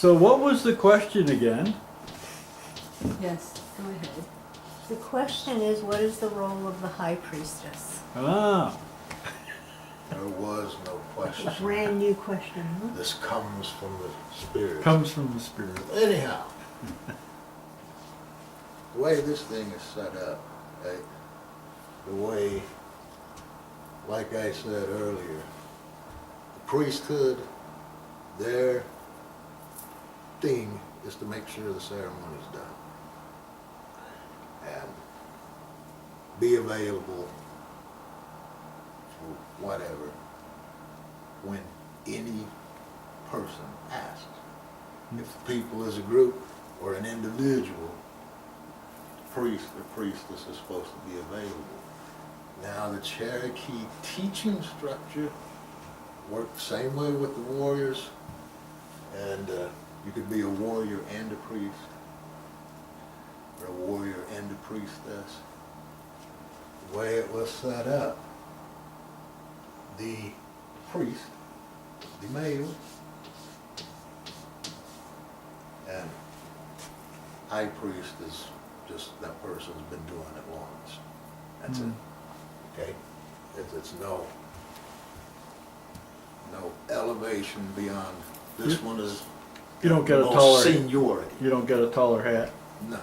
So what was the question again? Yes, go ahead. The question is, what is the role of the high priestess? Ah, There was no A question. brand new question, huh? This comes from the Spirit. comes from the Spirit. Anyhow, the way this thing is set up, okay, the way, like I said earlier, the priesthood, their thing is to make sure the ceremony's done and be available for whatever when any person asks. If the people is a group or an individual, the priest or priestess is supposed to be available. Now the Cherokee teaching structure worked the same way with the warriors, and you could be a warrior and a priest, or a warrior and a priestess. The way it was set up, the priest, the male, and high priest is just that person's been doing it longest. That's it. Okay? It's no elevation beyond. This one is You don't get a most taller. seniority. You don't get a taller hat. No.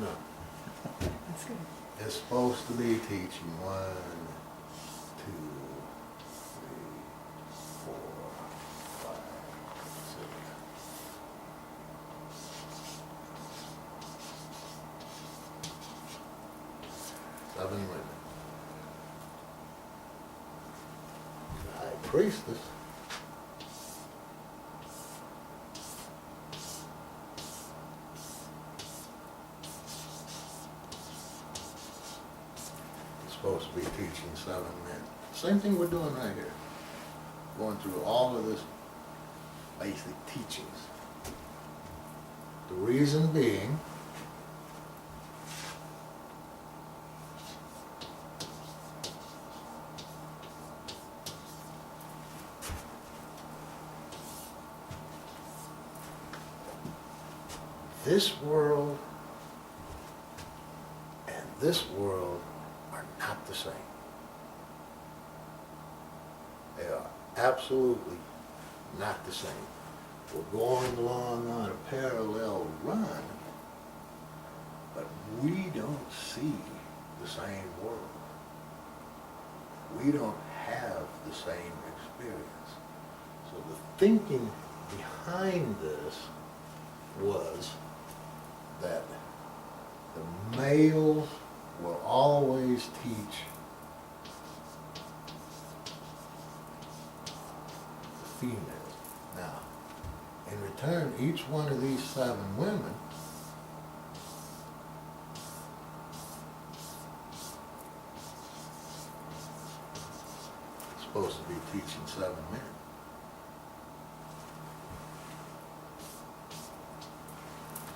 No. That's good. It's supposed to be teaching 1, 2, 3, 4, 5, 6, 7 women. The high priestess is supposed to be teaching 7 men. Same thing we're doing right here. Going through all of this basic teachings. The reason being, this world and this world are not the same. They are absolutely not the same. We're going along on a parallel run, but we don't see the same world. We don't have the same experience. So the thinking behind this was that the males will always teach the females. Now, in return, each one of these 7 women is supposed to be teaching 7 men.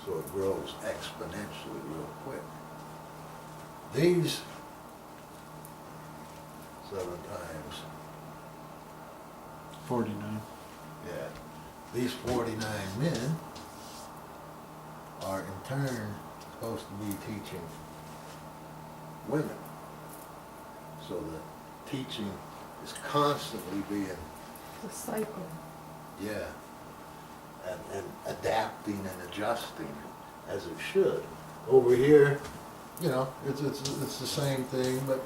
So it grows exponentially real quick. These 7 times, 49. yeah, these 49 men are in turn supposed to be teaching women. So the teaching is constantly being, The cycle. yeah, and adapting and adjusting as it should. Over here, you know, it's the same thing, but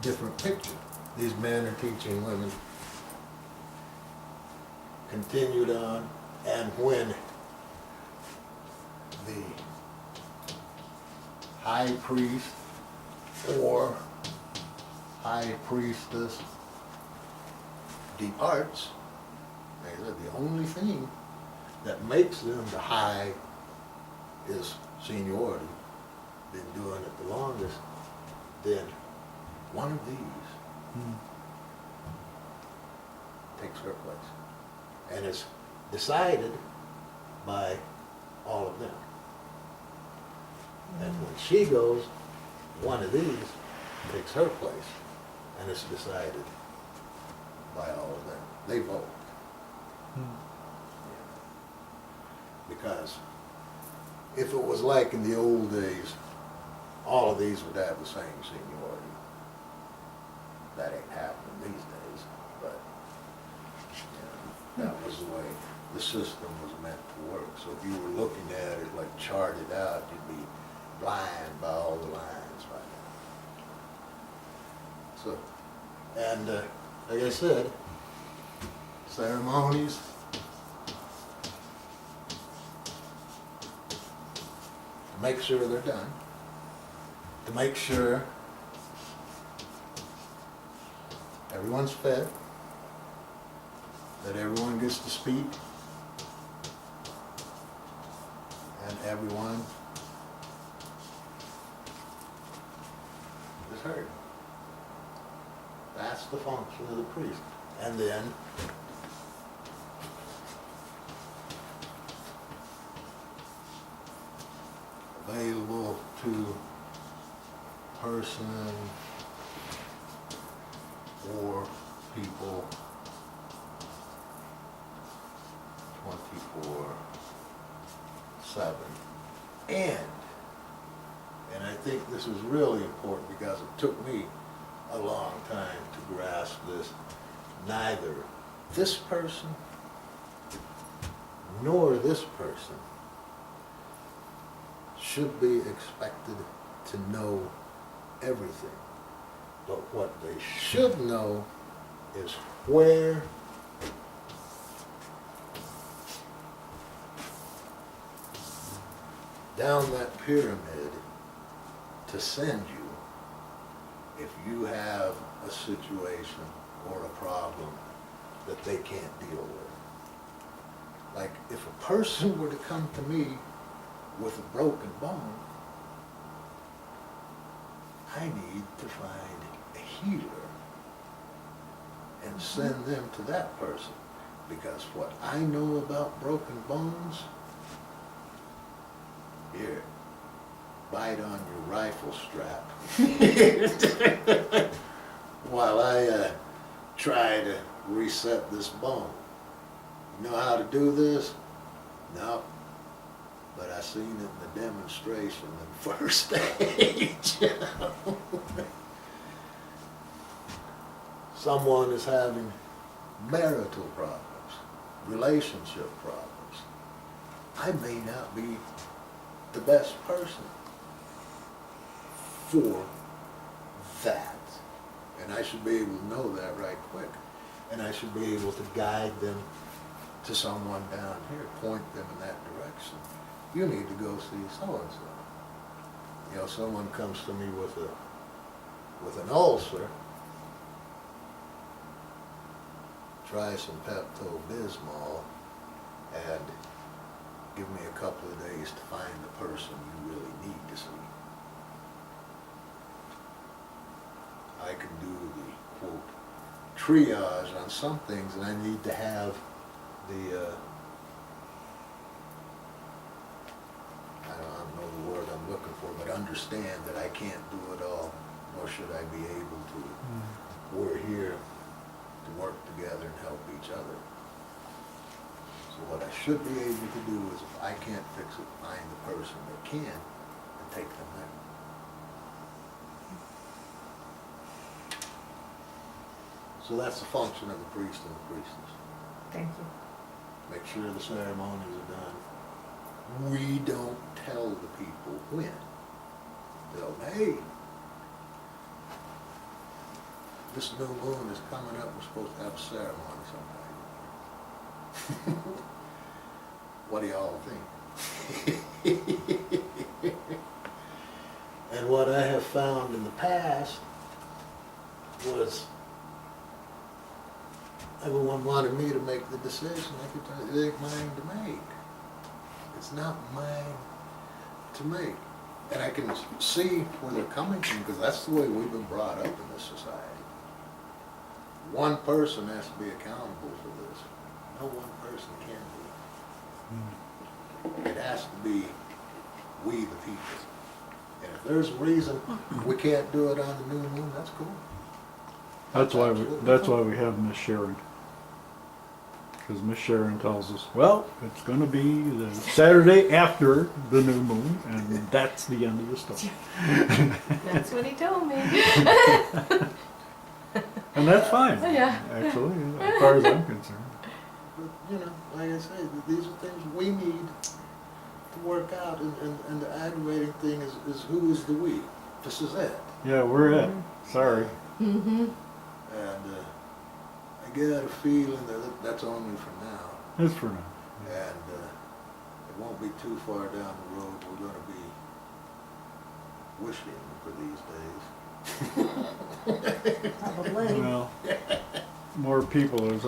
different picture. These men are teaching women, continued on, and when the high priest or high priestess departs, they said the only thing that makes them the high is seniority, been doing it the longest, then one of these takes her place. And it's decided by all of them. And when she goes, one of these takes her place, and it's decided by all of them. They vote. Because if it was like in the old days, all of these would have the same seniority. That ain't happening these days, but, you know, that was the way the system was meant to work. So if you were looking at it like charted out, you'd be blind by all the lines right now. So, and like I said, ceremonies, to make sure they're done, to make sure everyone's fed, that everyone gets to speak, and everyone is heard. That's the function of the priest. And then available to person or people 24/7. And I think this is really important because it took me a long time to grasp this. Neither this person nor this person should be expected to know everything. But what they should know is where down that pyramid to send you if you have a situation or a problem that they can't deal with. Like if a person were to come to me with a broken bone, I need to find a healer and send them to that person, because what I know about broken bones, here, bite on your rifle strap while I try to reset this bone. You know how to do this? No. But I seen it in the demonstration in first stage. Someone is having marital problems, relationship problems. I may not be the best person for that. And I should be able to know that right quick. And I should be able to guide them to someone down here, point them in that direction. You need to go see so-and-so. You know, someone comes to me with an ulcer, try some Pepto-Bismol, and give me a couple of days to find the person you really need to see. I can do the, quote, triage on some things, and I need to have the, I don't know the word I'm looking for, but understand that I can't do it all, nor should I be able to. We're here to work together and help each other. So what I should be able to do is, if I can't fix it, find the person that can and take them there. So that's the function of the priest and the priestess. Thank you. Make sure the ceremonies are done. We don't tell the people when. They'll, hey, this new moon is coming up, we're supposed to have a ceremony sometime. What do y'all think? And what I have found in the past was everyone wanted me to make the decision. I could tell you, it ain't mine to make. It's not mine to make. And I can see where they're coming from, because that's the way we've been brought up in this society. One person has to be accountable for this. No one person can be. It has to be we the people. And if there's a reason we can't do it on the new moon, that's cool. That's why we have Miss Sharon. because Miss Sharon tells us, well, it's gonna be the Saturday after the new moon, and that's the end of the story. That's what he told me. And that's fine, Yeah. actually, as far as I'm concerned. But, you know, like I say, these are things we need to work out, and the aggravating thing is who is the we? This is it. Yeah, we're it. Sorry. Mm-hmm. And I get a feeling that that's only for now. It's for now. And it won't be too far down the road we're going to be wishing for these days. Probably. Well, more people is